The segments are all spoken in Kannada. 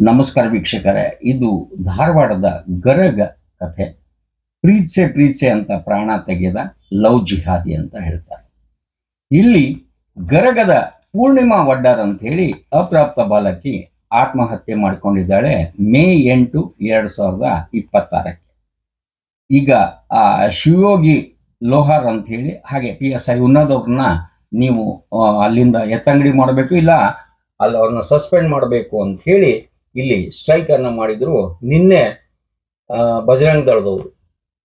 ನಮಸ್ಕಾರ ವೀಕ್ಷಕರೇ, ಇದು ಧಾರವಾಡದ ಗರಗ ಕಥೆ. ಪ್ರೀತ್ಸೆ ಅಂತ ಪ್ರಾಣ ತೆಗೆದ ಲವ್ ಜಿಹಾದಿ ಅಂತ ಹೇಳ್ತಾರೆ. ಇಲ್ಲಿ ಗರಗದ ಪೂರ್ಣಿಮಾ ವಡ್ಡರ್ ಅಂತ ಹೇಳಿ ಅಪ್ರಾಪ್ತ ಬಾಲಕಿ ಆತ್ಮಹತ್ಯೆ ಮಾಡಿಕೊಂಡಿದ್ದಾಳೆ ಮೇ 8, 2026. ಈಗ ಆ ಶಿವಯೋಗಿ ಲೋಹಾರ್ ಅಂತ ಹೇಳಿ ಹಾಗೆ PSI ಉನ್ನದವ್ರನ್ನ ನೀವು ಅಲ್ಲಿಂದ ಎತ್ತಂಗಡಿ ಮಾಡಬೇಕು, ಇಲ್ಲ ಅಲ್ಲಿ ಅವ್ರನ್ನ ಸಸ್ಪೆಂಡ್ ಮಾಡಬೇಕು ಅಂತ ಹೇಳಿ ಇಲ್ಲಿ ಸ್ಟ್ರೈಕ್ ಅನ್ನ ಮಾಡಿದ್ರು. ನಿನ್ನೆ ಬಜರಂಗ ದಳದವರು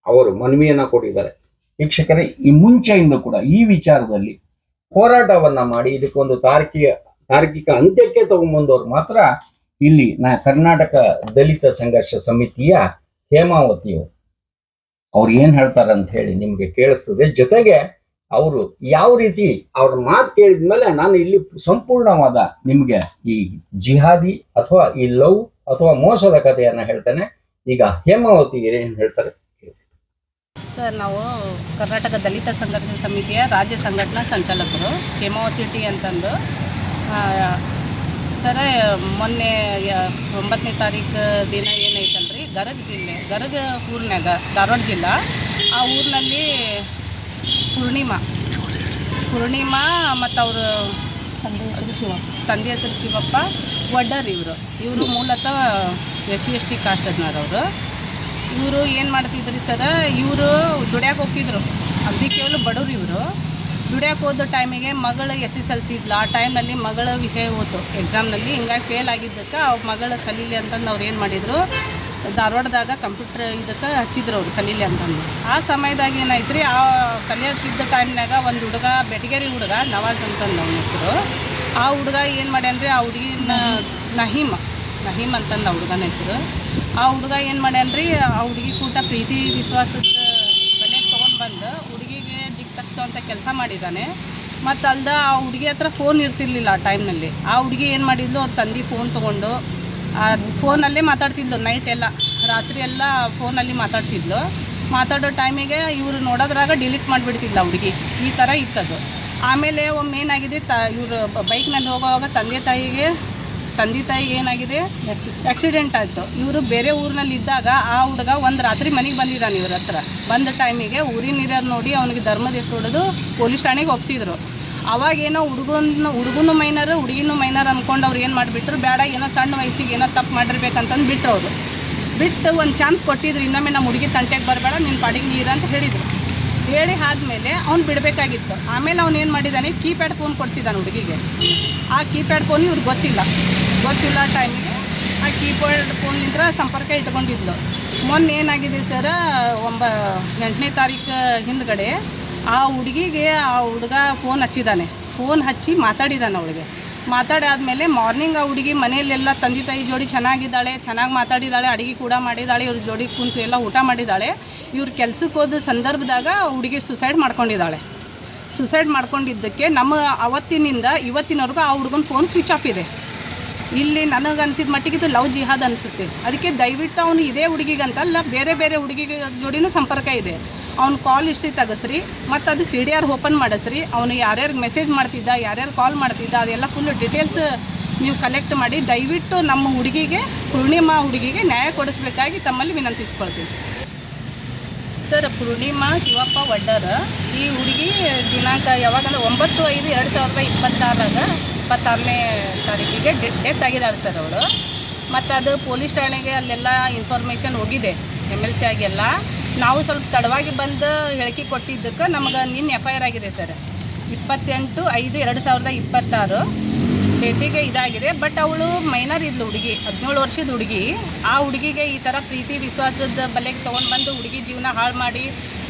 ಅವರು ಮನವಿಯನ್ನ ಕೊಟ್ಟಿದ್ದಾರೆ. ವೀಕ್ಷಕರೇ, ಈ ಮುಂಚೆಯಿಂದ ಕೂಡ ಈ ವಿಚಾರದಲ್ಲಿ ಹೋರಾಟವನ್ನ ಮಾಡಿ ಇದಕ್ಕೊಂದು ತಾರ್ಕಿಕ ಅಂತ್ಯಕ್ಕೆ ತಗೊಂಡ್ಬಂದವ್ರು ಮಾತ್ರ ಇಲ್ಲಿ ಕರ್ನಾಟಕ ದಲಿತ ಸಂಘರ್ಷ ಸಮಿತಿಯ ಹೇಮಾವತಿಯವರು. ಅವ್ರು ಏನ್ ಹೇಳ್ತಾರೆ ಅಂತ ಹೇಳಿ ನಿಮ್ಗೆ ಕೇಳಿಸ್ತದೆ. ಜೊತೆಗೆ ಅವರು ಯಾವ ರೀತಿ ಅವ್ರ ಮಾತು ಕೇಳಿದ್ಮೇಲೆ ನಾನು ಇಲ್ಲಿ ಸಂಪೂರ್ಣವಾದ ನಿಮ್ಗೆ ಈ ಜಿಹಾದಿ ಅಥವಾ ಈ ಲವ್ ಅಥವಾ ಮೋಸದ ಕಥೆಯನ್ನ ಹೇಳ್ತೇನೆ. ಈಗ ಹೇಮಾವತಿ ಏನ್ ಹೇಳ್ತಾರೆ ಸರ್, ನಾವು ಕರ್ನಾಟಕ ದಲಿತ ಸಂಘರ್ಷ ಸಮಿತಿಯ ರಾಜ್ಯ ಸಂಘಟನಾ ಸಂಚಾಲಕರು ಹೇಮಾವತಿ ಟಿ ಅಂತಂದು. ಸರ, ಮೊನ್ನೆ 9ನೇ ತಾರೀಕು ದಿನ ಏನೈತಲ್ರಿ, ಗರಗ ಊರಿನಾಗ ಧಾರವಾಡ ಜಿಲ್ಲಾ ಆ ಊರಿನಲ್ಲಿ ಪೂರ್ಣಿಮಾ ಮತ್ತು ಅವರು ತಂದೆ ಹೆಸರು ಶಿವಪ್ಪ ವಡ್ಡರ್. ಇವರು ಮೂಲತಃ SC/ST ಕಾಸ್ಟ್ ಅದನ್ನವರು. ಇವರು ಏನು ಮಾಡ್ತಿದ್ರಿ ಸರ, ಇವರು ದುಡ್ಯಾಕೆ ಹೋಗ್ತಿದ್ರು. ಅಗದಿ ಕೇವಲ ಬಡವ್ರು. ಇವರು ದುಡ್ಯಾಕೆ ಹೋದ ಟೈಮಿಗೆ ಮಗಳು SSLC ಇದ್ಲು. ಆ ಟೈಮ್ನಲ್ಲಿ ಮಗಳ ವಿಷಯ ಹೋಯ್ತು ಎಕ್ಸಾಮ್ನಲ್ಲಿ. ಹಿಂಗಾಗಿ ಫೇಲ್ ಆಗಿದ್ದಕ್ಕೆ ಅವ್ರ ಮಗಳು ಕಲೀಲಿ ಅಂತಂದು ಅವ್ರು ಏನು ಮಾಡಿದರು, ಧಾರವಾಡದಾಗ ಕಂಪ್ಯೂಟರ್ ಇದಕ್ಕೆ ಹಚ್ಚಿದ್ರು ಅವ್ರು ಕಲೀಲಿ ಅಂತಂದು. ಆ ಸಮಯದಾಗ ಏನಾಯ್ತು ರೀ, ಆ ಕಲಿಯೋಕ್ಕಿದ್ದ ಟೈಮ್ನಾಗ ಒಂದು ಹುಡುಗ, ಬೆಟಗೇರಿ ಹುಡುಗ ನವಾಜ್ ಅಂತಂದು ಅವನ ಹೆಸರು. ಆ ಹುಡುಗ ಏನು ಮಾಡ್ಯಾನ್ರಿ, ಆ ಹುಡುಗಿನ ನಹೀಮ್ ಅಂತಂದು ಆ ಹುಡುಗನ ಹೆಸರು. ಆ ಹುಡುಗ ಏನು ಮಾಡ್ಯಾನ್ರಿ, ಆ ಹುಡುಗಿ ಕೂಟ ಪ್ರೀತಿ ವಿಶ್ವಾಸದ ಬೆಲೆ ತೊಗೊಂಡು ಬಂದು ಹುಡುಗಿಗೆ ದಿಕ್ಕು ತಪ್ಪಿಸೋವಂಥ ಕೆಲಸ ಮಾಡಿದ್ದಾನೆ. ಮತ್ತು ಅಲ್ದ ಆ ಹುಡುಗಿ ಹತ್ರ ಫೋನ್ ಇರ್ತಿರ್ಲಿಲ್ಲ ಆ ಟೈಮ್ನಲ್ಲಿ. ಆ ಹುಡುಗಿ ಏನು ಮಾಡಿದ್ಲು, ಅವ್ರ ತಂದೆ ಫೋನ್ ತೊಗೊಂಡು ಆ ಫೋನಲ್ಲೇ ಮಾತಾಡ್ತಿದ್ಲು. ನೈಟ್ ಎಲ್ಲ, ರಾತ್ರಿ ಎಲ್ಲ ಫೋನಲ್ಲಿ ಮಾತಾಡ್ತಿದ್ಲು. ಮಾತಾಡೋ ಟೈಮಿಗೆ ಇವರು ನೋಡೋದ್ರಾಗ ಡಿಲೀಟ್ ಮಾಡಿಬಿಡ್ತಿದ್ಲ ಹುಡುಗಿ. ಈ ಥರ ಇತ್ತದು. ಆಮೇಲೆ ಒಮ್ಮೆ ಏನಾಗಿದೆ, ಇವರು ಬೈಕ್ನಲ್ಲಿ ಹೋಗೋವಾಗ ತಂದೆ ತಾಯಿಗೆ ಏನಾಗಿದೆ, ಆಕ್ಸಿಡೆಂಟ್ ಆಯಿತು. ಇವರು ಬೇರೆ ಊರಿನಲ್ಲಿ ಇದ್ದಾಗ ಆ ಹುಡುಗ ಒಂದು ರಾತ್ರಿ ಮನೆಗೆ ಬಂದಿದ್ದಾನೆ ಇವ್ರ ಹತ್ರ. ಬಂದ ಟೈಮಿಗೆ ಊರಿನ ಹಿರಿಯರು ನೋಡಿ ಅವನಿಗೆ ಧರ್ಮದ ಎತ್ತು ಹೊಡೆದು ಪೊಲೀಸ್ ಠಾಣೆಗೆ ಒಪ್ಪಿಸಿದ್ರು. ಅವಾಗೇನೋ ಹುಡುಗನೂ ಮೈನರ್, ಹುಡುಗಿನೂ ಮೈನರ್ ಅಂದ್ಕೊಂಡು ಅವ್ರು ಏನು ಮಾಡಿಬಿಟ್ರು, ಬೇಡ ಏನೋ ಸಣ್ಣ ವಯಸ್ಸಿಗೆ ಏನೋ ತಪ್ಪು ಮಾಡಿರ್ಬೇಕಂತಂದು ಬಿಟ್ಟರು. ಅವರು ಬಿಟ್ಟು ಒಂದು ಚಾನ್ಸ್ ಕೊಟ್ಟಿದ್ರು, ಇನ್ನೊಮ್ಮೆ ನಮ್ಮ ಹುಡುಗಿ ತಂಟೆಗೆ ಬರಬೇಡ, ನಿನ್ನ ಪಾಡಿಗೆ ನೀರು ಅಂತ ಹೇಳಿದರು. ಹೇಳಿ ಆದಮೇಲೆ ಅವ್ನು ಬಿಡಬೇಕಾಗಿತ್ತು. ಆಮೇಲೆ ಅವ್ನು ಏನು ಮಾಡಿದ್ದಾನೆ, ಕೀಪ್ಯಾಡ್ ಫೋನ್ ಕೊಡಿಸಿದ್ದಾನೆ ಹುಡುಗಿಗೆ. ಆ ಕೀಪ್ಯಾಡ್ ಫೋನ್ ಇವ್ರಿಗೆ ಗೊತ್ತಿಲ್ಲ ಟೈಮಿಗೆ ಆ ಕೀಪ್ಯಾಡ್ ಫೋನ್ಲಿಂದ ಸಂಪರ್ಕ ಇಟ್ಕೊಂಡಿದ್ಲು. ಮೊನ್ನೆ ಏನಾಗಿದೆ ಸರ, 8ನೇ ತಾರೀಕು ಹಿಂದ್ಗಡೆ ಆ ಹುಡುಗಿಗೆ ಆ ಹುಡುಗ ಫೋನ್ ಹಚ್ಚಿ ಮಾತಾಡಿದ್ದಾನೆ. ಅವಳಿಗೆ ಮಾತಾಡಾದ್ಮೇಲೆ ಮಾರ್ನಿಂಗ್ ಆ ಹುಡುಗಿ ಮನೆಯಲ್ಲೆಲ್ಲ ತಂದೆ ತಾಯಿ ಜೋಡಿ ಚೆನ್ನಾಗಿ ಮಾತಾಡಿದ್ದಾಳೆ, ಅಡುಗೆ ಕೂಡ ಮಾಡಿದ್ದಾಳೆ, ಇವ್ರ ಜೋಡಿ ಕುಂತು ಎಲ್ಲ ಊಟ ಮಾಡಿದ್ದಾಳೆ. ಇವ್ರು ಕೆಲ್ಸಕ್ಕೆ ಹೋದ ಸಂದರ್ಭದಾಗ ಹುಡುಗಿ ಸುಸೈಡ್ ಮಾಡ್ಕೊಂಡಿದ್ದಕ್ಕೆ ನಮ್ಮ ಅವತ್ತಿನಿಂದ ಇವತ್ತಿನವರೆಗೂ ಆ ಹುಡುಗನ ಫೋನ್ ಸ್ವಿಚ್ ಆಫ್ ಇದೆ. ಇಲ್ಲಿ ನನಗೆ ಅನಿಸಿದ ಮಟ್ಟಿಗೆ ಇದು ಲವ್ ಜಿಹಾದ್ ಅನಿಸುತ್ತೆ. ಅದಕ್ಕೆ ದಯವಿಟ್ಟು ಅವನು ಇದೇ ಹುಡುಗಿಗಂತಲ್ಲ, ಬೇರೆ ಹುಡುಗಿಗೆ ಜೋಡಿನೂ ಸಂಪರ್ಕ ಇದೆ. ಅವ್ನು ಕಾಲ್ ಹಿಸ್ಟ್ರಿ ತೆಗೆಸ್ರಿ, ಮತ್ತು ಅದು CDR ಓಪನ್ ಮಾಡಿಸ್ರಿ. ಅವನು ಯಾರ್ಯಾರು ಮೆಸೇಜ್ ಮಾಡ್ತಿದ್ದ, ಯಾರ್ಯಾರು ಕಾಲ್ ಮಾಡ್ತಿದ್ದ, ಅದೆಲ್ಲ ಫುಲ್ ಡೀಟೇಲ್ಸ್ ನೀವು ಕಲೆಕ್ಟ್ ಮಾಡಿ ದಯವಿಟ್ಟು ನಮ್ಮ ಪೂರ್ಣಿಮಾ ಹುಡುಗಿಗೆ ನ್ಯಾಯ ಕೊಡಿಸ್ಬೇಕಾಗಿ ತಮ್ಮಲ್ಲಿ ವಿನಂತಿಸ್ಕೊಳ್ತೀವಿ. ಸರ್, ಪೂರ್ಣಿಮಾ ಶಿವಪ್ಪ ವಡ್ಡರ್ ಈ ಹುಡುಗಿ ದಿನಾಂಕ ಯಾವಾಗಂದ್ರೆ 9/5/2026 26ನೇ ತಾರೀಕಿಗೆ ಡೆತ್ ಆಗಿದ್ದಾಳೆ ಸರ್ ಅವಳು. ಮತ್ತು ಅದು ಪೊಲೀಸ್ ಠಾಣೆಗೆ ಅಲ್ಲೆಲ್ಲ ಇನ್ಫಾರ್ಮೇಷನ್ ಹೋಗಿದೆ, MLC ಆಗೆಲ್ಲ. ನಾವು ಸ್ವಲ್ಪ ತಡವಾಗಿ ಬಂದು ಹೇಳಿಕೆ ಕೊಟ್ಟಿದ್ದಕ್ಕೆ ನಮಗೆ ನಿನ್ನೆ FIR ಆಗಿದೆ ಸರ್. 28/5/2026 ಡೇಟಿಗೆ ಇದಾಗಿದೆ. ಬಟ್ ಅವಳು ಮೈನರ್ ಇದ್ಲು ಹುಡುಗಿ, 17 ವರ್ಷದ ಹುಡುಗಿ. ಆ ಹುಡುಗಿಗೆ ಈ ಥರ ಪ್ರೀತಿ ವಿಶ್ವಾಸದ ಬಲೆಗೆ ತೊಗೊಂಡು ಬಂದು ಹುಡುಗಿ ಜೀವನ ಹಾಳು ಮಾಡಿ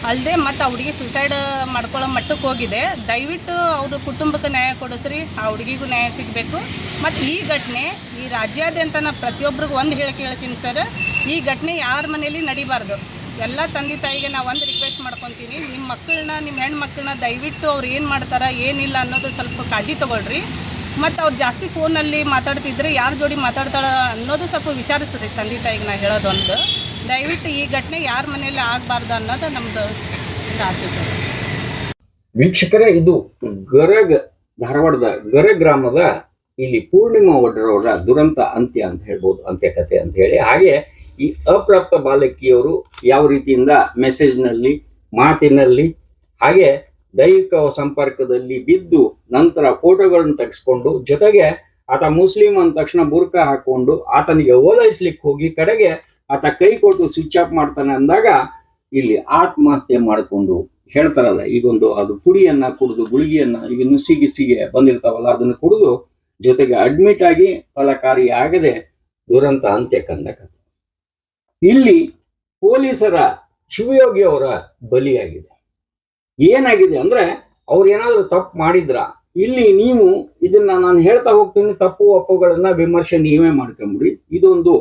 ಅಲ್ಲದೆ ಮತ್ತು ಆ ಹುಡುಗಿ ಸುಸೈಡ್ ಮಾಡ್ಕೊಳ್ಳೋ ಮಟ್ಟಕ್ಕೆ ಹೋಗಿದೆ. ದಯವಿಟ್ಟು ಅವರು ಕುಟುಂಬಕ್ಕೆ ನ್ಯಾಯ ಕೊಡಿಸ್ರಿ, ಆ ಹುಡುಗಿಗೂ ನ್ಯಾಯ ಸಿಗಬೇಕು. ಮತ್ತು ಈ ಘಟನೆ ಈ ರಾಜ್ಯಾದ್ಯಂತ ನಾನು ಪ್ರತಿಯೊಬ್ಬರಿಗೂ ಒಂದು ಹೇಳ್ತೀನಿ ಸರ್, ಈ ಘಟನೆ ಯಾರ ಮನೇಲಿ ನಡಿಬಾರ್ದು. ಎಲ್ಲ ತಂದೆ ತಾಯಿಗೆ ನಾವು ಒಂದು ರಿಕ್ವೆಸ್ಟ್ ಮಾಡ್ಕೊತೀನಿ, ನಿಮ್ಮ ಹೆಣ್ಮಕ್ಳನ್ನ ದಯವಿಟ್ಟು ಅವ್ರು ಏನು ಮಾಡ್ತಾರೆ ಏನಿಲ್ಲ ಅನ್ನೋದು ಸ್ವಲ್ಪ ಕಾಳಜಿ ತೊಗೊಳ್ರಿ. ಮತ್ತು ಅವ್ರು ಜಾಸ್ತಿ ಫೋನಲ್ಲಿ ಮಾತಾಡ್ತಿದ್ರೆ ಯಾರ ಜೋಡಿ ಮಾತಾಡ್ತಾಳೆ ಅನ್ನೋದು ಸ್ವಲ್ಪ ವಿಚಾರಿಸ್ರಿ ತಂದೆ ತಾಯಿಗೆ. ನಾ ಹೇಳೋದೊಂದು, ದಯವಿಟ್ಟು ಈ ಘಟನೆ ಯಾರ ಮನೆಯಲ್ಲಿ ಆಗಬಾರ್ದು ಅನ್ನೋದು ನಮ್ಮದು ಆಸೆ ಸರ್. ವೀಕ್ಷಕರೇ, ಇದು ಧಾರವಾಡದ ಗರಗ್ ಗ್ರಾಮದ ಇಲ್ಲಿ ಪೂರ್ಣಿಮಾ ಒಡ್ರವರ ದುರಂತ ಅಂತ್ಯ ಅಂತ ಹೇಳ್ಬೋದು, ಅಂತ್ಯಕಥೆ ಅಂತ ಹೇಳಿ. ಹಾಗೆ ಈ ಅಪ್ರಾಪ್ತ ಬಾಲಕಿಯವರು ಯಾವ ರೀತಿಯಿಂದ ಮೆಸೇಜ್ನಲ್ಲಿ, ಮಾತಿನಲ್ಲಿ, ಹಾಗೆ ದೈಹಿಕ ಸಂಪರ್ಕದಲ್ಲಿ ಬಿದ್ದು ನಂತರ ಫೋಟೋಗಳನ್ನು ತೆಗೆಸ್ಕೊಂಡು, ಜೊತೆಗೆ ಆತ ಮುಸ್ಲಿಂ ಅಂದ ತಕ್ಷಣ ಬುರ್ಕ ಹಾಕೊಂಡು ಆತನಿಗೆ ಓಲೈಸ್ಲಿಕ್ಕೆ ಹೋಗಿ ಕಡೆಗೆ ಆತ ಕೈ ಕೊಟ್ಟು ಸ್ವಿಚ್ ಆಫ್ ಮಾಡ್ತಾನೆ ಅಂದಾಗ ಇಲ್ಲಿ ಆತ್ಮಹತ್ಯೆ ಮಾಡಿಕೊಂಡು ಹೇಳ್ತಾರಲ್ಲ, ಈಗೊಂದು ಅದು ಪುಡಿಯನ್ನ ಕುಡಿದು, ಗುಳಿಗೆಯನ್ನ ಈಗ ನುಸಿಗಿಸಿಗೆ ಬಂದಿರ್ತಾವಲ್ಲ ಅದನ್ನು ಕುಡಿದು ಜೊತೆಗೆ ಅಡ್ಮಿಟ್ ಆಗಿ ಫಲಕಾರಿ ಆಗದೆ ದುರಂತ ಅಂತ್ಯ ಕಂಡ ಕಥೆ. ಇಲ್ಲಿ ಪೊಲೀಸರ ಶಿವಯೋಗಿ ಅವರ ಬಲಿಯಾಗಿದೆ. ಏನಾಗಿದೆ ಅಂದ್ರೆ ಅವ್ರು ಏನಾದ್ರು ತಪ್ಪು ಮಾಡಿದ್ರ, ಇಲ್ಲಿ ನೀವು ಇದನ್ನ ನಾನು ಹೇಳ್ತಾ ಹೋಗ್ತೀನಿ, ತಪ್ಪು ಒಪ್ಪುಗಳನ್ನ ವಿಮರ್ಶೆ ನೀವೇ ಮಾಡ್ಕೊಂಬಿಡಿ. ಇದೊಂದು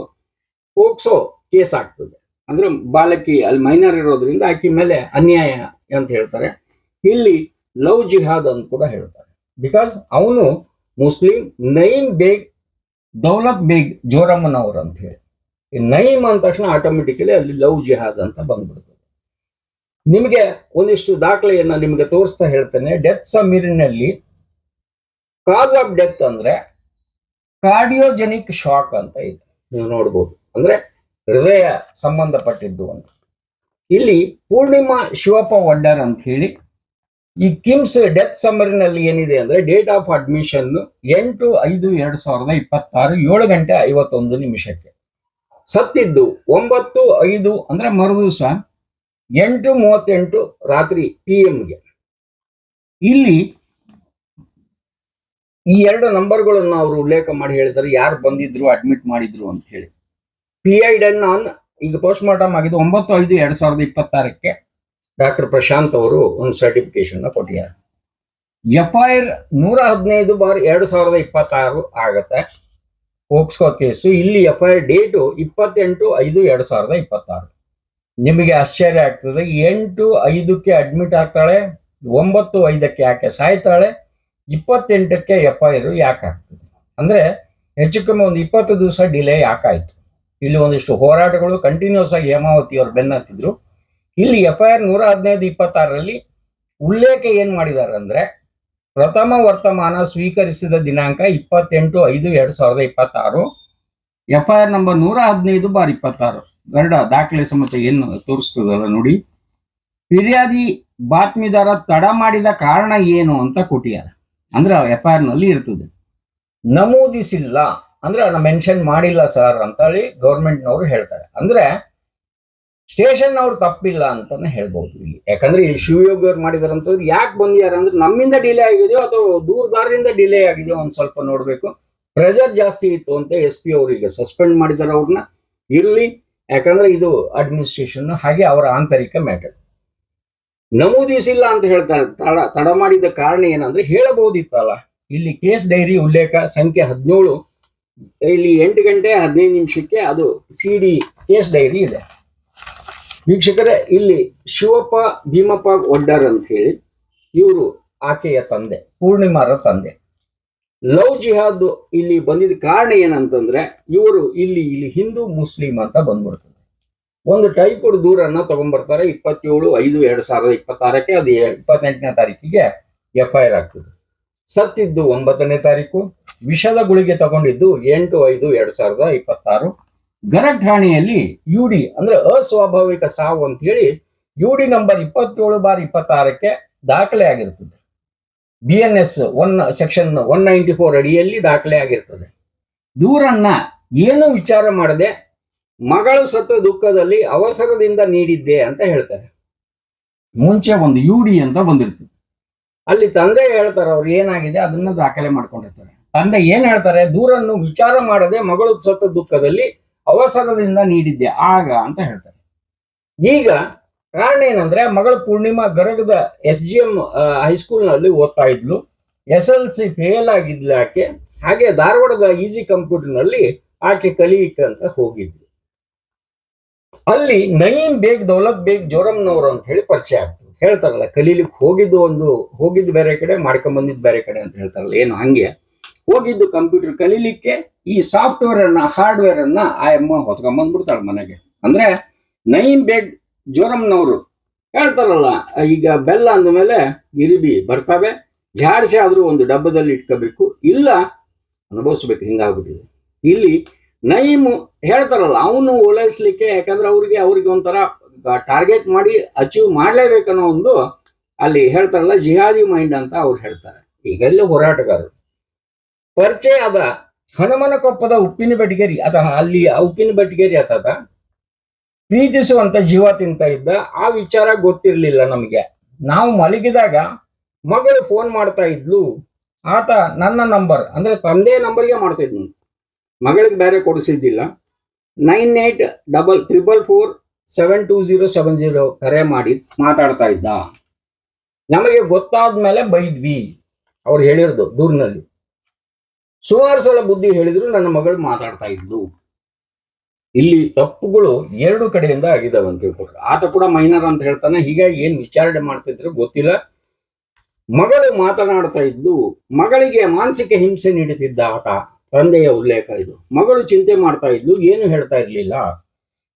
ಪೋಕ್ಸೋ ಕೇಸ್ ಆಗ್ತದೆ. ಅಂದ್ರೆ ಬಾಲಕಿ ಅಲ್ಲಿ ಮೈನರ್ ಇರೋದ್ರಿಂದ ಆಕಿ ಮೇಲೆ ಅನ್ಯಾಯ ಅಂತ ಹೇಳ್ತಾರೆ. ಇಲ್ಲಿ ಲವ್ ಜಿಹಾದ್ ಅಂತ ಕೂಡ ಹೇಳ್ತಾರೆ. ಬಿಕಾಸ್ ಅವನು ಮುಸ್ಲಿಂ, ನಯೀಮ್ ಬೇಗ್ ದೌಲತ್ ಬೇಗ್ ಜೋರಮ್ಮನವ್ರು ಅಂತ ಹೇಳಿ. ನಯೀಮ್ ಅಂದ ತಕ್ಷಣ ಆಟೋಮೆಟಿಕಲಿ ಅಲ್ಲಿ ಲವ್ ಜಿಹಾದ್ ಅಂತ ಬಂದ್ಬಿಡ್ತದೆ. ನಿಮಗೆ ಒಂದಿಷ್ಟು ದಾಖಲೆಯನ್ನ ನಿಮಗೆ ತೋರಿಸ್ತಾ ಹೇಳ್ತೇನೆ. ಡೆತ್ ಸಮೀರಿನಲ್ಲಿ ಕಾಸ್ ಆಫ್ ಡೆತ್ ಅಂದ್ರೆ ಕಾರ್ಡಿಯೋಜೆನಿಕ್ ಶಾಕ್ ಅಂತ ಇದೆ, ನೀವು ನೋಡ್ಬೋದು. ಅಂದ್ರೆ ಹೃದಯ ಸಂಬಂಧಪಟ್ಟಿದ್ದು ಅಂತ. ಇಲ್ಲಿ ಪೂರ್ಣಿಮಾ ಶಿವಪ್ಪ ಒಡ್ಡರ್ ಅಂತ ಹೇಳಿ ಈ ಕಿಮ್ಸ್ ಡೆತ್ ಸಮರಿನಲ್ಲಿ ಏನಿದೆ ಅಂದ್ರೆ ಡೇಟ್ ಆಫ್ ಅಡ್ಮಿಷನ್ 8/5/2026 7 ಗಂಟೆ 51 ನಿಮಿಷಕ್ಕೆ. ಸತ್ತಿದ್ದು 9/5 ಅಂದ್ರೆ ಮರುದಿವಸ 8:38 ರಾತ್ರಿ PM-ಗೆ. ಇಲ್ಲಿ ಈ 2 ನಂಬರ್ಗಳನ್ನು ಅವರು ಉಲ್ಲೇಖ ಮಾಡಿ ಹೇಳ್ತಾರೆ, ಯಾರು ಬಂದಿದ್ರು ಅಡ್ಮಿಟ್ ಮಾಡಿದ್ರು ಅಂತ ಹೇಳಿ. PIDN ಆನ್ ಈಗ ಪೋಸ್ಟ್ ಮಾರ್ಟಮ್ ಆಗಿದ್ದು 9/5/2026 ಡಾಕ್ಟರ್ ಪ್ರಶಾಂತ್ ಅವರು ಒಂದು ಸರ್ಟಿಫಿಕೇಶನ್ ಕೊಟ್ಟಿದ್ದಾರೆ. FIR 115/2026 ಆಗತ್ತೆ ಪೋಕ್ಸ್ಕೋ ಕೇಸು. ಇಲ್ಲಿ FIR ಡೇಟು 28/5/2026. ನಿಮಗೆ ಆಶ್ಚರ್ಯ ಆಗ್ತದೆ, 8/5 ಅಡ್ಮಿಟ್ ಆಗ್ತಾಳೆ, 9/5 ಯಾಕೆ ಸಾಯ್ತಾಳೆ, 28 FIR ಯಾಕೆ ಆಗ್ತದೆ ಅಂದ್ರೆ ಹೆಚ್ಚು ಕಮ್ಮಿ ಒಂದು 20 ದಿವಸ ಡಿಲೇ ಯಾಕಾಯ್ತು. ಇಲ್ಲಿ ಒಂದಿಷ್ಟು ಹೋರಾಟಗಳು ಕಂಟಿನ್ಯೂಸ್ ಆಗಿ ಹೇಮಾವತಿ ಅವರು ಬೆನ್ನತ್ತಿದ್ರು. ಇಲ್ಲಿ FIR 115/26 ಉಲ್ಲೇಖ ಏನ್ ಮಾಡಿದ್ದಾರೆ ಅಂದ್ರೆ ಪ್ರಥಮ ವರ್ತಮಾನ ಸ್ವೀಕರಿಸಿದ ದಿನಾಂಕ 28/5/2026. FIR ನಂಬರ್ 115/26 ಗರುಡ ದಾಖಲೆ ಸಮೇತ ಏನು ತೋರಿಸ್ತದಲ್ಲ ನೋಡಿ. ಫಿರ್ಯಾದಿ ಬಾತ್ಮೀದಾರ ತಡ ಮಾಡಿದ ಕಾರಣ ಏನು ಅಂತ ಕೊಟ್ಟಿದ್ದಾರೆ. ಅಂದ್ರೆ FIR ನಲ್ಲಿ ಇರ್ತದೆ, ನಮೂದಿಸಿಲ್ಲ ಅಂದ್ರೆ ಮೆನ್ಷನ್ ಮಾಡಿಲ್ಲ ಸರ್ ಅಂತ ಹೇಳಿ ಗೌರ್ಮೆಂಟ್ನವರು ಹೇಳ್ತಾರೆ. ಅಂದ್ರೆ ಸ್ಟೇಷನ್ ಅವ್ರು ತಪ್ಪಿಲ್ಲ ಅಂತಾನೆ ಹೇಳ್ಬಹುದು ಇಲ್ಲಿ. ಯಾಕಂದ್ರೆ ಇಲ್ಲಿ ಶಿವಯೋಗಿ ಅವ್ರು ಮಾಡಿದಾರಂತವ್ರು ಯಾಕೆ ಬಂದಿದ್ದಾರೆ ಅಂದ್ರೆ ನಮ್ಮಿಂದ ಡಿಲೇ ಆಗಿದೆಯೋ ಅಥವಾ ದೂರದಾರರಿಂದ ಡಿಲೇ ಆಗಿದೆಯೋ ಒಂದು ಸ್ವಲ್ಪ ನೋಡ್ಬೇಕು. ಪ್ರೆಷರ್ ಜಾಸ್ತಿ ಇತ್ತು ಅಂತ SP ಅವರಿಗೆ ಸಸ್ಪೆಂಡ್ ಮಾಡಿದ್ದಾರೆ ಅವ್ರನ್ನ. ಇರ್ಲಿ, ಯಾಕಂದ್ರೆ ಇದು ಅಡ್ಮಿನಿಸ್ಟ್ರೇಷನ್, ಹಾಗೆ ಅವರ ಆಂತರಿಕ ಮ್ಯಾಟರ್. ನಮೂದಿಸಿಲ್ಲ ಅಂತ ಹೇಳ್ತಾರೆ. ತಡ ಮಾಡಿದ ಕಾರಣ ಏನಂದ್ರೆ ಹೇಳಬಹುದಿತ್ತಲ್ಲ. ಇಲ್ಲಿ ಕೇಸ್ ಡೈರಿ ಉಲ್ಲೇಖ ಸಂಖ್ಯೆ 17, ಇಲ್ಲಿ 8 ಗಂಟೆ 15 ನಿಮಿಷಕ್ಕೆ ಅದು CD ಕೇಸ್ ಡೈರಿ ಇದೆ. ವೀಕ್ಷಕರೇ, ಇಲ್ಲಿ ಶಿವಪ್ಪ ಭೀಮಪ್ಪ ಒಡ್ಡರ್ ಅಂತ ಹೇಳಿ ಇವರು ಆಕೆಯ ತಂದೆ, ಪೂರ್ಣಿಮಾರ ತಂದೆ. ಲವ್ ಜಿಹಾದ್ ಇಲ್ಲಿ ಬಂದಿದ್ದ ಕಾರಣ ಏನಂತಂದ್ರೆ ಇವರು ಇಲ್ಲಿ ಹಿಂದೂ ಮುಸ್ಲಿಂ ಅಂತ ಬಂದ್ಬಿಡ್ತದೆ. ಒಂದು ಟೈಪ್ ದೂರನ್ನ ತಗೊಂಡ್ಬರ್ತಾರೆ. 27/5/2026 ಅದು 28ನೇ ತಾರೀಕಿಗೆ FIR ಆಗ್ತದೆ. ಸತ್ತಿದ್ದು 9ನೇ ತಾರೀಕು. ವಿಷದ ಗುಳಿಗೆ ತಗೊಂಡಿದ್ದು 8/5/2026. ಗರಗ್ ಠಾಣೆಯಲ್ಲಿ UD ಅಂದ್ರೆ ಅಸ್ವಾಭಾವಿಕ ಸಾವು ಅಂತ ಹೇಳಿ UD ನಂಬರ್ 27/26 ದಾಖಲೆ ಆಗಿರ್ತದೆ. BNS 1 ಸೆಕ್ಷನ್ 194 ಅಡಿಯಲ್ಲಿ ದಾಖಲೆ ಆಗಿರ್ತದೆ. ದೂರನ್ನ ಏನು ವಿಚಾರ ಮಾಡದೆ ಮಗಳು ಸತ್ತ ದುಃಖದಲ್ಲಿ ಅವಸರದಿಂದ ನೀಡಿದ್ದೆ ಅಂತ ಹೇಳ್ತಾರೆ. ಮುಂಚೆ ಒಂದು UD ಅಂತ ಬಂದಿರ್ತದೆ. ಅಲ್ಲಿ ತಂದೆ ಹೇಳ್ತಾರೆ ಅವ್ರು ಏನಾಗಿದೆ ಅದನ್ನ ದಾಖಲೆ ಮಾಡ್ಕೊಂಡಿರ್ತಾರೆ. ತಂದೆ ಏನ್ ಹೇಳ್ತಾರೆ, ದೂರನ್ನು ವಿಚಾರ ಮಾಡದೆ ಮಗಳು ಸತ್ತ ದುಃಖದಲ್ಲಿ ಅವಸರದಿಂದ ನೀಡಿದ್ದೆ ಆಗ ಅಂತ ಹೇಳ್ತಾರೆ. ಈಗ ಕಾರಣ ಏನಂದ್ರೆ ಮಗಳು ಪೂರ್ಣಿಮಾ ಗರಗದ SGM ಹೈಸ್ಕೂಲ್ ನಲ್ಲಿ ಓದ್ತಾ ಇದ್ಲು. SLC ಫೇಲ್ ಆಗಿದ್ಲು ಆಕೆ. ಹಾಗೆ ಧಾರವಾಡದ ಈಸಿ ಕಂಪ್ಯೂಟರ್ ನಲ್ಲಿ ಆಕೆ ಕಲಿಯಿಕ್ಕೆ ಅಂತ ಹೋಗಿದ್ಲು. ಅಲ್ಲಿ ನಯೀಮ್ ಬೇಗ್ ದೌಲತ್ ಬೇಗ್ ಜೋರಮ್ನವ್ರು ಅಂತ ಹೇಳಿ ಪರಿಚಯ ಆಗ್ತದೆ. ಹೇಳ್ತಾರಲ್ಲ, ಕಲೀಲಿಕ್ಕೆ ಹೋಗಿದ್ದು ಬೇರೆ ಕಡೆ, ಮಾಡ್ಕೊಂಡ್ ಬಂದಿದ್ದು ಬೇರೆ ಕಡೆ ಅಂತ ಹೇಳ್ತಾರಲ್ಲ, ಏನು ಹಂಗೆ ಹೋಗಿದ್ದು ಕಂಪ್ಯೂಟರ್ ಕಲೀಲಿಕ್ಕೆ. ಈ ಸಾಫ್ಟ್ವೇರ್ ಅನ್ನ ಹಾರ್ಡ್ವೇರ್ ಅನ್ನ ಆ ಅಮ್ಮ ಹೊತ್ಕೊಂಡ್ ಬಂದ್ಬಿಡ್ತಾಳೆ ಮನೆಗೆ. ಅಂದ್ರೆ ನಯೀಮ್ ಬೇಗ್ ಜೋರಮ್ನವರು ಹೇಳ್ತಾರಲ್ಲ, ಈಗ ಬೆಲ್ಲ ಅಂದ ಮೇಲೆ ಇರಿಬಿ ಬರ್ತವೆ, ಜಾಡ್ಸಿ ಆದ್ರೂ ಒಂದು ಡಬ್ಬದಲ್ಲಿ ಇಟ್ಕೋಬೇಕು, ಇಲ್ಲ ಅನುಭವಿಸ್ಬೇಕು, ಹಿಂಗಾಗ್ಬಿಟ್ಟಿದೆ. ಇಲ್ಲಿ ನೈಮು ಹೇಳ್ತಾರಲ್ಲ, ಅವನು ಓಲೈಸ್ಲಿಕ್ಕೆ, ಯಾಕಂದ್ರೆ ಅವ್ರಿಗೆ ಒಂಥರ ಟಾರ್ಗೆಟ್ ಮಾಡಿ ಅಚೀವ್ ಮಾಡ್ಲೇಬೇಕನ್ನೋ ಒಂದು ಅಲ್ಲಿ ಹೇಳ್ತಾರಲ್ಲ, ಜಿಹಾದಿ ಮೈಂಡ್ ಅಂತ ಅವ್ರು ಹೇಳ್ತಾರೆ. ಈಗ ಎಲ್ಲ ಹೋರಾಟಗಾರರು ಪರಿಚಯ ಆದ ಹನುಮನಕೊಪ್ಪದ ಉಪ್ಪಿನ ಬೆಟಗೇರಿ ಅಲ್ಲಿ ಉಪ್ಪಿನ ಬೆಟಗೇರಿ ಆತದ ಪ್ರೀತಿಸುವಂತ ಜೀವ ತಿಂತ ಇದ್ದ. ಆ ವಿಚಾರ ಗೊತ್ತಿರ್ಲಿಲ್ಲ ನಮಗೆ. ನಾವು ಮಲಗಿದಾಗ ಮಗಳು ಫೋನ್ ಮಾಡ್ತಾ ಇದ್ಲು. ಆತ ನನ್ನ ನಂಬರ್ ಅಂದ್ರೆ ತಂದೆ ನಂಬರ್ಗೆ ಮಾಡ್ತಾ ಇದ್ನು, ಮಗಳಿಗೆ ಬೇರೆ ಕೊಡಿಸಿದ್ದಿಲ್ಲ. 9844472070 ಕರೆ ಮಾಡಿ ಮಾತಾಡ್ತಾ ಇದ್ದ. ನಮಗೆ ಗೊತ್ತಾದ್ಮೇಲೆ ಬೈದ್ವಿ. ಅವ್ರು ಹೇಳಿರೋದು ದೂರಿನಲ್ಲಿ. ಸುಮಾರು ಸಲ ಬುದ್ಧಿ ಹೇಳಿದ್ರು ನನ್ನ ಮಗಳು ಮಾತಾಡ್ತಾ ಇದ್ಲು. ಇಲ್ಲಿ ತಪ್ಪುಗಳು ಎರಡು ಕಡೆಯಿಂದ ಆಗಿದಾವೆ ಅಂತ ತಿಳ್ಕೊಟ್ರು. ಆತ ಕೂಡ ಮೈನರ್ ಅಂತ ಹೇಳ್ತಾನೆ. ಹೀಗಾಗಿ ಏನ್ ವಿಚಾರಣೆ ಮಾಡ್ತಿದ್ರು ಗೊತ್ತಿಲ್ಲ. ಮಗಳು ಮಾತನಾಡ್ತಾ ಇದ್ಲು. ಮಗಳಿಗೆ ಮಾನಸಿಕ ಹಿಂಸೆ ನೀಡುತ್ತಿದ್ದ ಆತ, ತಂದೆಯ ಉಲ್ಲೇಖ ಇದು. ಮಗಳು ಚಿಂತೆ ಮಾಡ್ತಾ ಇದ್ಲು, ಏನು ಹೇಳ್ತಾ ಇರ್ಲಿಲ್ಲ.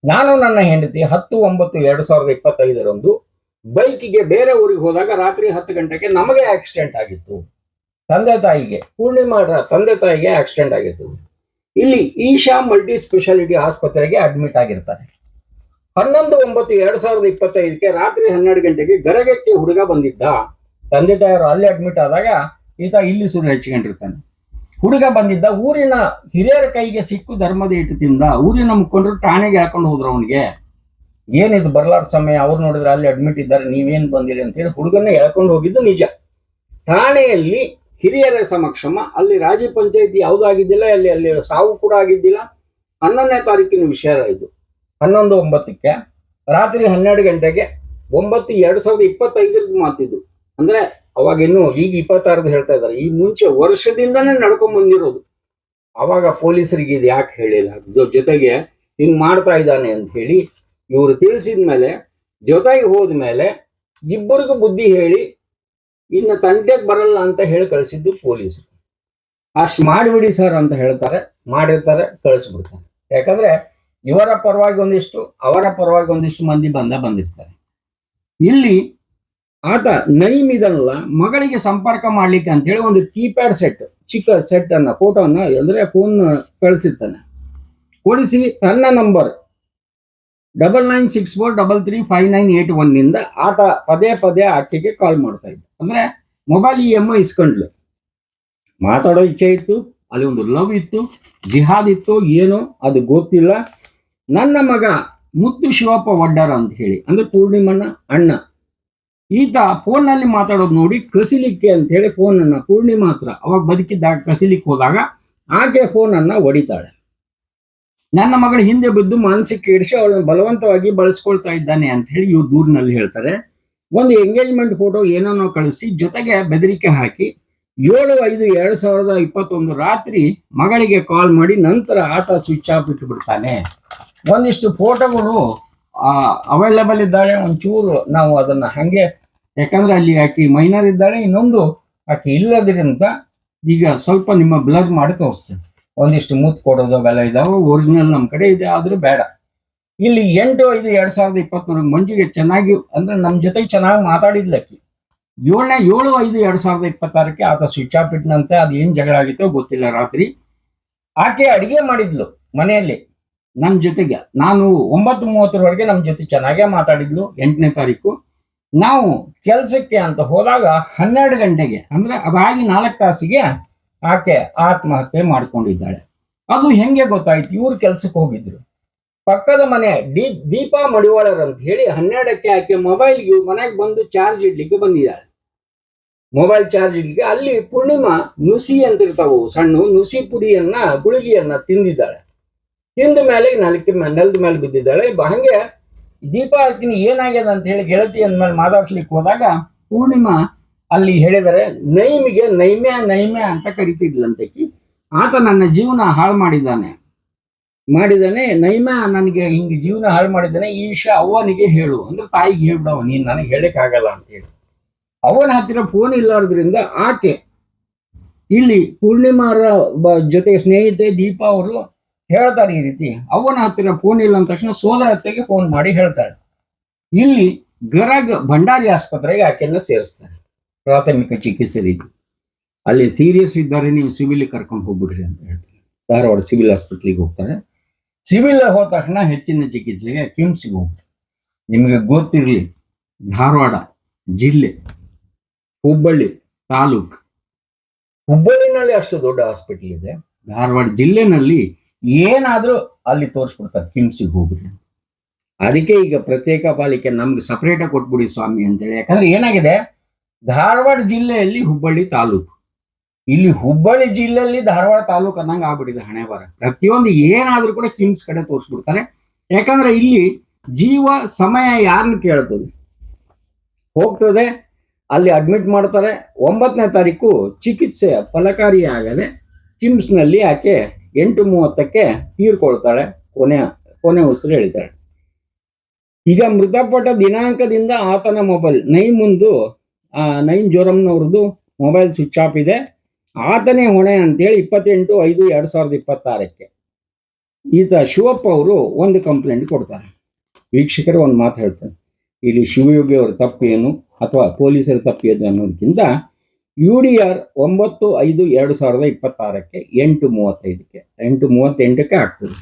ನಾನು ನನ್ನ ಹೆಂಡತಿ 10/9/2025 ಬೈಕಿಗೆ ಬೇರೆ ಊರಿಗೆ ಹೋದಾಗ ರಾತ್ರಿ 10 ಗಂಟೆಗೆ ನಮಗೆ ಆಕ್ಸಿಡೆಂಟ್ ಆಗಿತ್ತು. ಪೂರ್ಣಿಮಾ ತಂದೆ ತಾಯಿಗೆ ಆಕ್ಸಿಡೆಂಟ್ ಆಗಿತ್ತು. ಇಲ್ಲಿ ಈಶಾ ಮಲ್ಟಿ ಸ್ಪೆಷಾಲಿಟಿ ಆಸ್ಪತ್ರೆಗೆ ಅಡ್ಮಿಟ್ ಆಗಿರ್ತಾರೆ. 11/9/2025 ರಾತ್ರಿ 12 ಗಂಟೆಗೆ ಗರಗಕ್ಕೆ ಹುಡುಗ ಬಂದಿದ್ದ. ತಂದೆ ತಾಯಿಯವರು ಅಲ್ಲಿ ಅಡ್ಮಿಟ್ ಆದಾಗ ಈತ ಇಲ್ಲಿ ಸುರು ಹಚ್ಕೊಂಡಿರ್ತಾನೆ. ಹುಡುಗ ಬಂದಿದ್ದ, ಊರಿನ ಹಿರಿಯರ ಕೈಗೆ ಸಿಕ್ಕು ಧರ್ಮದ ಇಟ್ಟು ತಿಂದ. ಊರಿನ ಮುಖಂಡರು ಠಾಣೆಗೆ ಹೇಳ್ಕೊಂಡು ಹೋದ್ರು ಅವನಿಗೆ. ಏನಿದು ಬರ್ಲಾರ ಸಮಯ, ಅವ್ರು ನೋಡಿದ್ರೆ ಅಲ್ಲಿ ಅಡ್ಮಿಟ್ ಇದ್ದಾರೆ, ನೀವೇನ್ ಬಂದಿರಿ ಅಂತ ಹೇಳಿ ಹುಡುಗನ್ನ ಎಳ್ಕೊಂಡು ಹೋಗಿದ್ದು ನಿಜ. ಠಾಣೆಯಲ್ಲಿ ಹಿರಿಯರ ಸಮಕ್ಷಮ ಅಲ್ಲಿ ರಾಜ್ಯ ಪಂಚಾಯತಿ ಯಾವುದಾಗಿದ್ದಿಲ್ಲ, ಅಲ್ಲಿ ಸಾವು ಕೂಡ ಆಗಿದ್ದಿಲ್ಲ. 11ನೇ ತಾರೀಕಿನ ವಿಷಯ ಇದು. 11/9 ರಾತ್ರಿ 12 ಗಂಟೆಗೆ 9/2025 ಮಾತಿದ್ದು. ಅಂದ್ರೆ ಅವಾಗ ಇನ್ನು ಈಗ 26 ಹೇಳ್ತಾ ಇದ್ದಾರೆ. ಈ ಮುಂಚೆ ವರ್ಷದಿಂದನೇ ನಡ್ಕೊಂಡ್ ಬಂದಿರೋದು. ಅವಾಗ ಪೊಲೀಸರಿಗೆ ಇದು ಯಾಕೆ ಹೇಳಿಲ್ಲ, ಜೊತೆಗೆ ಹಿಂಗ್ ಮಾಡ್ತಾ ಇದ್ದಾನೆ ಅಂತ ಹೇಳಿ ಇವರು ತಿಳಿಸಿದ್ಮೇಲೆ, ಜೊತೆಗೆ ಹೋದ್ಮೇಲೆ ಇಬ್ಬರಿಗೂ ಬುದ್ಧಿ ಹೇಳಿ ಇನ್ನು ತಂಟೆಗೆ ಬರಲ್ಲ ಅಂತ ಹೇಳಿ ಕಳಿಸಿದ್ದು ಪೊಲೀಸರು. ಅಷ್ಟು ಮಾಡಿಬಿಡಿ ಸರ್ ಅಂತ ಹೇಳ್ತಾರೆ, ಮಾಡಿರ್ತಾರೆ, ಕಳಿಸ್ಬಿಡ್ತಾರೆ. ಯಾಕಂದ್ರೆ ಇವರ ಪರವಾಗಿ ಒಂದಿಷ್ಟು, ಅವರ ಪರವಾಗಿ ಒಂದಿಷ್ಟು ಮಂದಿ ಬಂದಿರ್ತಾರೆ. ಇಲ್ಲಿ ಆತ ನೈಮಿದಲ್ಲ, ಮಗಳಿಗೆ ಸಂಪರ್ಕ ಮಾಡ್ಲಿಕ್ಕೆ ಅಂತ ಹೇಳಿ ಒಂದು ಕೀಪ್ಯಾಡ್ ಸೆಟ್, ಚಿಕ್ಕ ಸೆಟ್ ಅನ್ನ, ಫೋಟೋನ ಅಂದ್ರೆ ಫೋನ್ ಕಳಿಸಿರ್ತಾನೆ. ಕೊಡಿಸಿ ತನ್ನ ನಂಬರ್ 9964335981 ನಿಂದ ಆತ ಪದೇ ಆಕೆಗೆ ಕಾಲ್ ಮಾಡ್ತಾ ಇದ್ದ. ಅಂದ್ರೆ ಮೊಬೈಲ್ ಇಸ್ಕೊಂಡ್ಲು. ಮಾತಾಡೋ ಇಚ್ಛೆ ಇತ್ತು, ಅಲ್ಲಿ ಒಂದು ಲವ್ ಇತ್ತು, ಜಿಹಾದ್ ಇತ್ತು, ಏನೋ ಅದು ಗೊತ್ತಿಲ್ಲ. ನನ್ನ ಮಗ ಮುತ್ತು ಶಿವಪ್ಪ ವಡ್ಡರ ಅಂತ ಹೇಳಿ, ಅಂದ್ರೆ ಪೂರ್ಣಿಮನ ಅಣ್ಣ, ಈತ ಫೋನ್ನಲ್ಲಿ ಮಾತಾಡೋದು ನೋಡಿ ಕಸಿಲಿಕ್ಕೆ ಅಂತ ಹೇಳಿ ಫೋನನ್ನ ಪೂರ್ಣಿಮಾ ಹತ್ರ ಅವಾಗ ಬದುಕಿದ್ದಾಗ ಕಸಿಲಿಕ್ಕೆ ಹೋದಾಗ ಆಕೆ ಫೋನನ್ನ ಹೊಡಿತಾಳೆ. ನನ್ನ ಮಗಳ ಹಿಂದೆ ಬಿದ್ದು ಮಾನಸಿಕ ಇಡಿಸಿ ಅವಳನ್ನು ಬಲವಂತವಾಗಿ ಬಳಸ್ಕೊಳ್ತಾ ಇದ್ದಾನೆ ಅಂತ ಹೇಳಿ ಇವ್ರು ದೂರಿನಲ್ಲಿ ಹೇಳ್ತಾರೆ. ಒಂದು ಎಂಗೇಜ್ಮೆಂಟ್ ಫೋಟೋ ಏನೋ ಕಳಿಸಿ ಜೊತೆಗೆ ಬೆದರಿಕೆ ಹಾಕಿ 7/5/2021 ರಾತ್ರಿ ಮಗಳಿಗೆ ಕಾಲ್ ಮಾಡಿ ನಂತರ ಆತ ಸ್ವಿಚ್ ಆಫ್ ಇಟ್ಟು ಬಿಡ್ತಾನೆ. ಒಂದಿಷ್ಟು ಫೋಟೋಗಳು ಅವೈಲೇಬಲ್ ಇದ್ದಾಳೆ. ಒಂಚೂರು ನಾವು ಅದನ್ನ ಹಂಗೆ, ಯಾಕಂದ್ರೆ ಅಲ್ಲಿ ಆಕೆ ಮೈನರ್ ಇದ್ದಾಳೆ, ಇನ್ನೊಂದು ಆಕೆ ಇಲ್ಲದ್ರಿಂದ ಈಗ ಸ್ವಲ್ಪ ನಿಮ್ಮ ಬ್ಲರ್ ಮಾಡಿ ತೋರಿಸ್ತೇನೆ. ಒಂದಿಷ್ಟು ಮೂತ್ ಕೊಡೋದು ಅವೆಲ್ಲ ಇದಾವೆ, ಒರಿಜಿನಲ್ ನಮ್ಮ ಕಡೆ ಇದೆ, ಆದ್ರೂ ಬೇಡ. ಇಲ್ಲಿ 8/5/2023 ಮಂಜಿಗೆ ಚೆನ್ನಾಗಿ ಅಂದ್ರೆ ನಮ್ಮ ಜೊತೆಗೆ ಚೆನ್ನಾಗಿ ಮಾತಾಡಿದ್ಲಕ್ಕಿ. 7/7/2026 ಆತ ಸ್ವಿಚ್ ಆಫ್ ಇಟ್ನಂತೆ. ಅದು ಏನ್ ಜಗಳ ಆಗಿತ್ತೋ ಗೊತ್ತಿಲ್ಲ. ರಾತ್ರಿ ಆಕೆ ಅಡಿಗೆ ಮಾಡಿದ್ಲು ಮನೆಯಲ್ಲಿ ನಮ್ಮ ಜೊತೆಗೆ. ನಾನು 9:30 ನಮ್ಮ ಜೊತೆ ಚೆನ್ನಾಗೇ ಮಾತಾಡಿದ್ಲು. 8ನೇ ತಾರೀಕು ನಾವು ಕೆಲ್ಸಕ್ಕೆ ಅಂತ ಹೋದಾಗ 12 ಗಂಟೆಗೆ ಅಂದ್ರೆ ಅದಾಗಿ 4 ತಾಸಿಗೆ ಆಕೆ ಆತ್ಮಹತ್ಯೆ ಮಾಡ್ಕೊಂಡಿದ್ದಾಳೆ. ಅದು ಹೆಂಗೆ ಗೊತ್ತಾಯ್ತು? ಇವ್ರು ಕೆಲ್ಸಕ್ಕೆ ಹೋಗಿದ್ರು. ಪಕ್ಕದ ಮನೆ ದೀಪಾ ಮಡಿವಾಳರ್ ಅಂತ ಹೇಳಿ 12ಕ್ಕೆ ಆಕೆ ಮೊಬೈಲ್ ಮನೆಗೆ ಬಂದು ಚಾರ್ಜ್ ಇಡ್ಲಿಕ್ಕೆ ಬಂದಿದ್ದಾಳೆ. ಮೊಬೈಲ್ ಚಾರ್ಜ್ ಇಡ್ಲಿಕ್ಕೆ ಅಲ್ಲಿ ಪೂರ್ಣಿಮಾ ನುಸಿ ಅಂತ ಇರ್ತಾವು ಸಣ್ಣ ನುಸಿ ಪುಡಿಯನ್ನ ಗುಳಿಗೆಯನ್ನ ತಿಂದಿದ್ದಾಳೆ. ತಿಂದ ಮೇಲೆ ನೆಲದ ಮೇಲೆ ಬಿದ್ದಿದ್ದಾಳೆ. ಹಂಗೆ ದೀಪಾ ಆಕಿನ ಏನಾಗ್ಯದ ಅಂತ ಹೇಳಿ ಗೆಳತಿ ಅಂದ್ಮೇಲೆ ಮಾತಾಡ್ಸ್ಲಿಕ್ಕೆ ಹೋದಾಗ ಪೂರ್ಣಿಮಾ ಅಲ್ಲಿ ಹೇಳಿದರೆ ನೈಮ್ಯ ಅಂತ ಕರಿತಿದ್ಲಂತಕಿ. ಆತ ನನ್ನ ಜೀವನ ಹಾಳು ಮಾಡಿದ್ದಾನೆ, ನೈಮ ನನಗೆ ಹಿಂಗೆ ಜೀವನ ಹಾಳು ಮಾಡಿದ್ದಾನೆ. ಈಶಾ ಅವ್ವನಿಗೆ ಹೇಳು ಅಂದ್ರೆ ತಾಯಿಗೆ ಹೇಳ್ಬಿಡವ, ನೀನ್ ನನಗೆ ಹೇಳಕ್ ಆಗಲ್ಲ ಅಂತ ಹೇಳಿ. ಅವನ ಹತ್ತಿರ ಫೋನ್ ಇಲ್ಲಾರ್ದ್ರಿಂದ ಆಕೆ ಇಲ್ಲಿ ಪೂರ್ಣಿಮಾರ ಜೊತೆಗೆ ಸ್ನೇಹಿತೆ ದೀಪಾ ಅವರು ಹೇಳ್ತಾರೆ ಈ ರೀತಿ. ಅವನ ಹತ್ತಿರ ಫೋನ್ ಇಲ್ಲ ಅಂದ ತಕ್ಷಣ ಸೋದರ ಹತ್ತೆಗೆ ಫೋನ್ ಮಾಡಿ ಹೇಳ್ತಾಳೆ. ಇಲ್ಲಿ ಗರಗ್ ಭಂಡಾರಿ ಆಸ್ಪತ್ರೆಗೆ ಆಕೆಯನ್ನ ಸೇರಿಸ್ತಾರೆ ಪ್ರಾಥಮಿಕ ಚಿಕಿತ್ಸೆ ರೀತಿ. ಅಲ್ಲಿ ಸೀರಿಯಸ್ ಇದ್ದಾರೆ, ನೀವು ಸಿವಿಲ್ ಕರ್ಕೊಂಡು ಹೋಗ್ಬಿಡ್ರಿ ಅಂತ ಹೇಳ್ತಾರೆ. ಧಾರವಾಡ ಸಿವಿಲ್ ಹಾಸ್ಪಿಟ್ಲಿಗೆ ಹೋಗ್ತಾರೆ. ಸಿವಿಲ್ ಹೋದ ತಕ್ಷಣ ಹೆಚ್ಚಿನ ಚಿಕಿತ್ಸೆಗೆ ಕಿಮ್ಸ್ಗೆ ಹೋಗ್ತಾರೆ. ನಿಮಗೆ ಗೊತ್ತಿರಲಿ, ಧಾರವಾಡ ಜಿಲ್ಲೆ, ಹುಬ್ಬಳ್ಳಿ ತಾಲೂಕು, ಹುಬ್ಬಳ್ಳಿನಲ್ಲಿ ಅಷ್ಟು ದೊಡ್ಡ ಹಾಸ್ಪಿಟಲ್ ಇದೆ, ಧಾರವಾಡ ಜಿಲ್ಲೆನಲ್ಲಿ ಏನಾದ್ರೂ ಅಲ್ಲಿ ತೋರಿಸ್ಬಿಡ್ತಾರೆ, ಕಿಮ್ಸ್ಗೆ ಹೋಗ್ರಿ. ಅದಕ್ಕೆ ಈಗ ಪ್ರತ್ಯೇಕ ಪಾಲಿಕೆ ನಮ್ಗೆ ಸಪರೇಟಾಗಿ ಕೊಟ್ಬಿಡಿ ಸ್ವಾಮಿ ಅಂತೇಳಿ. ಯಾಕಂದ್ರೆ ಏನಾಗಿದೆ, ಧಾರವಾಡ ಜಿಲ್ಲೆಯಲ್ಲಿ ಹುಬ್ಬಳ್ಳಿ ತಾಲೂಕು, ಇಲ್ಲಿ ಹುಬ್ಬಳ್ಳಿ ಜಿಲ್ಲೆಯಲ್ಲಿ ಧಾರವಾಡ ತಾಲೂಕು ಅನ್ನಂಗೆ ಆಗ್ಬಿಟ್ಟಿದೆ ಹಣೆ ಬರ. ಪ್ರತಿಯೊಂದು ಏನಾದ್ರೂ ಕೂಡ ಕಿಮ್ಸ್ ಕಡೆ ತೋರಿಸ್ಬಿಡ್ತಾರೆ. ಯಾಕಂದ್ರೆ ಇಲ್ಲಿ ಜೀವ ಸಮಯ ಯಾರನ್ನ ಕೇಳ್ತದೆ, ಹೋಗ್ತದೆ, ಅಲ್ಲಿ ಅಡ್ಮಿಟ್ ಮಾಡ್ತಾರೆ. 9ನೇ ತಾರೀಕು ಚಿಕಿತ್ಸೆ ಫಲಕಾರಿಯಾಗದೆ ಕಿಮ್ಸ್ನಲ್ಲಿ ಆಕೆ 8:30ಕ್ಕೆ ತೀರ್ಕೊಳ್ತಾಳೆ, ಕೊನೆ ಉಸಿರು ಎಳಿತಾಳೆ. ಈಗ ಮೃತಪಟ್ಟ ದಿನಾಂಕದಿಂದ ಆತನ ಮೊಬೈಲ್ ನೈಮ್ ಜೋರಮ್ನವ್ರದ್ದು ಮೊಬೈಲ್ ಸ್ವಿಚ್ ಆಫ್ ಇದೆ. ಆತನೇ ಹೊಣೆ ಅಂತೇಳಿ 28/5/2026 ಈತ ಶಿವಪ್ಪ ಅವರು ಒಂದು ಕಂಪ್ಲೇಂಟ್ ಕೊಡ್ತಾರೆ. ವೀಕ್ಷಕರು ಒಂದು ಮಾತು ಹೇಳ್ತಾರೆ, ಇಲ್ಲಿ ಶಿವಯೋಗಿ ಅವರ ತಪ್ಪೇನು ಅಥವಾ ಪೊಲೀಸರ ತಪ್ಪೇನು ಅನ್ನೋದಕ್ಕಿಂತ UDR 9/5/2026 8:38 ಆಗ್ತದೆ.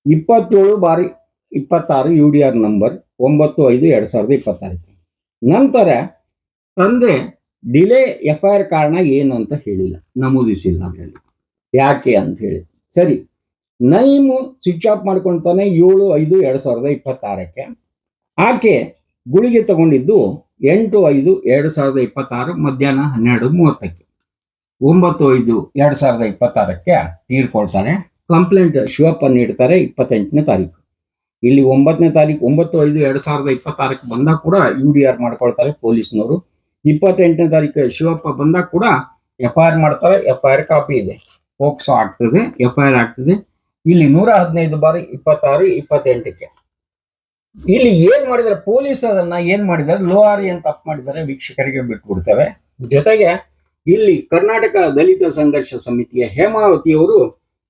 27/26 UDR ನಂಬರ್ 9/5/2026. ನಂತರ ತಂದೆ ಡಿಲೇ FIR ಕಾರಣ ಏನು ಅಂತ ಹೇಳಿಲ್ಲ, ನಮೂದಿಸಿಲ್ಲ ಅದರಲ್ಲಿ. ಯಾಕೆ ಅಂತ ಹೇಳಿ, ಸರಿ, ನೈಮು ಸ್ವಿಚ್ ಆಫ್ ಮಾಡ್ಕೊಳ್ತಾನೆ 7/5/2026. ಆಕೆ ಗುಳಿಗೆ ತಗೊಂಡಿದ್ದು 8/5/2026 ಮಧ್ಯಾಹ್ನ 12:30. 9/5/2026 ತೀರ್ಕೊಳ್ತಾನೆ. ಕಂಪ್ಲೇಂಟ್ ಶಿವಪ್ಪ ನೀಡ್ತಾರೆ 28ನೇ ತಾರೀಕು. ಇಲ್ಲಿ 9ನೇ ತಾರೀಕು 9/5/2026 ಬಂದಾಗ ಕೂಡ UDR ಮಾಡ್ಕೊಳ್ತಾರೆ ಪೊಲೀಸ್ನವರು. 28ನೇ ತಾರೀಕು ಶಿವಪ್ಪ ಬಂದಾಗ ಕೂಡ FIR ಮಾಡ್ತಾರೆ. FIR ಕಾಪಿ ಇದೆ, ಪೋಕ್ಸೋ ಆಗ್ತದೆ, FIR ಆಗ್ತದೆ. ಇಲ್ಲಿ 115/26/28 ಇಲ್ಲಿ ಏನ್ ಮಾಡಿದ್ದಾರೆ ಪೊಲೀಸ್, ಅದನ್ನ ಏನ್ ಮಾಡಿದ್ದಾರೆ, ಲೋಹಾರಿ ಅಂತ ತಪ್ಪು ಮಾಡಿದ್ದಾರೆ, ವೀಕ್ಷಕರಿಗೆ ಬಿಟ್ಬಿಡ್ತೇವೆ. ಜೊತೆಗೆ ಇಲ್ಲಿ ಕರ್ನಾಟಕ ದಲಿತ ಸಂಘರ್ಷ ಸಮಿತಿಯ ಹೇಮಾವತಿಯವರು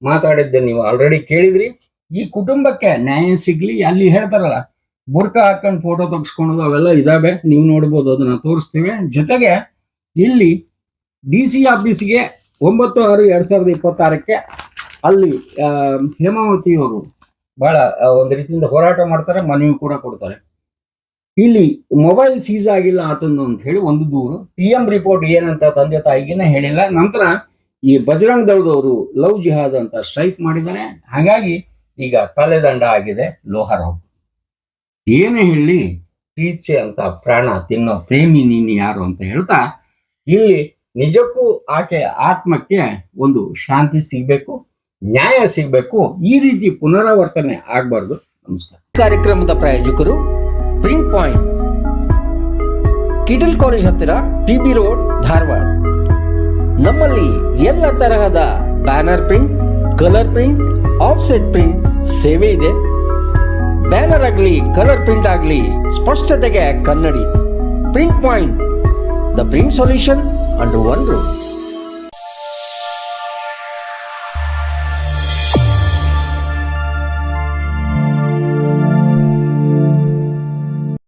ಮಾತಾಡಿದ್ದೆ ನೀವು ಆಲ್ರೆಡಿ ಕೇಳಿದ್ರಿ. ಈ ಕುಟುಂಬಕ್ಕೆ ನ್ಯಾಯ ಸಿಗ್ಲಿ, ಅಲ್ಲಿ ಹೇಳ್ತಾರಲ್ಲ ಬುರ್ಕಾ ಹಾಕೊಂಡು ಫೋಟೋ ತೆಗೆಸ್ಕೊಳೋದು ಅವೆಲ್ಲ ಇದಾವೆ, ನೀವು ನೋಡ್ಬೋದು, ಅದನ್ನ ತೋರಿಸ್ತೇವೆ. ಜೊತೆಗೆ ಇಲ್ಲಿ DC ಆಫೀಸ್ಗೆ 9/6/2026 ಅಲ್ಲಿ ಹೇಮಾವತಿಯವರು ಬಹಳ ಒಂದು ರೀತಿಯಿಂದ ಹೋರಾಟ ಮಾಡ್ತಾರೆ, ಮನವಿ ಕೂಡ ಕೊಡ್ತಾರೆ. ಇಲ್ಲಿ ಮೊಬೈಲ್ ಸೀಸ್ ಆಗಿಲ್ಲ ಆತಂದು ಅಂತ ಹೇಳಿ ಒಂದು ದೂರು. PM ರಿಪೋರ್ಟ್ ಏನಂತ ತಂದೆ ತಾಯಿಗಿನ ಹೇಳಿಲ್ಲ. ನಂತರ ಈ ಬಜರಂಗ್ ದಳದವರು ಲವ್ ಜಿಹಾದ್ ಅಂತ ಸ್ಟ್ರೈಕ್ ಮಾಡಿದ್ದಾರೆ. ಹಾಗಾಗಿ ಈಗ ತಲೆದಂಡ ಆಗಿದೆ ಲೋಹಾರಾವ್. ಏನೇ ಹೇಳಿ, ಪ್ರೀತ್ಸೆ ಅಂತ ಪ್ರಾಣ ತಿನ್ನೋ ಪ್ರೇಮಿ ನೀನು ಯಾರು ಅಂತ ಹೇಳ್ತಾ, ಇಲ್ಲಿ ನಿಜಕ್ಕೂ ಆಕೆ ಆತ್ಮಕ್ಕೆ ಒಂದು ಶಾಂತಿ ಸಿಗ್ಬೇಕು, ನ್ಯಾಯ ಸಿಗ್ಬೇಕು. ಈ ರೀತಿ ಪುನರಾವರ್ತನೆ ಆಗ್ಬಾರ್ದು. ನಮಸ್ಕಾರ. ಕಾರ್ಯಕ್ರಮದ ಪ್ರಾಯೋಜಕರು ಪ್ರಿಂಟ್ ಪಾಯಿಂಟ್, ಕಿಟಲ್ ಕಾಲೇಜ್ ಹತ್ತಿರ, PB ರೋಡ್, ಧಾರವಾಡ. ನಮ್ಮಲ್ಲಿ ಎಲ್ಲ ತರಹದ banner print, colour print, offset print ಸೇವೆ ಇದೆ. ಬ್ಯಾನರ್ ಆಗಲಿ, ಕಲರ್ ಪ್ರಿಂಟ್ ಆಗಲಿ, ಸ್ಪಷ್ಟತೆಗೆ ಕನ್ನಡಿ. Print point, the print solution under one roof.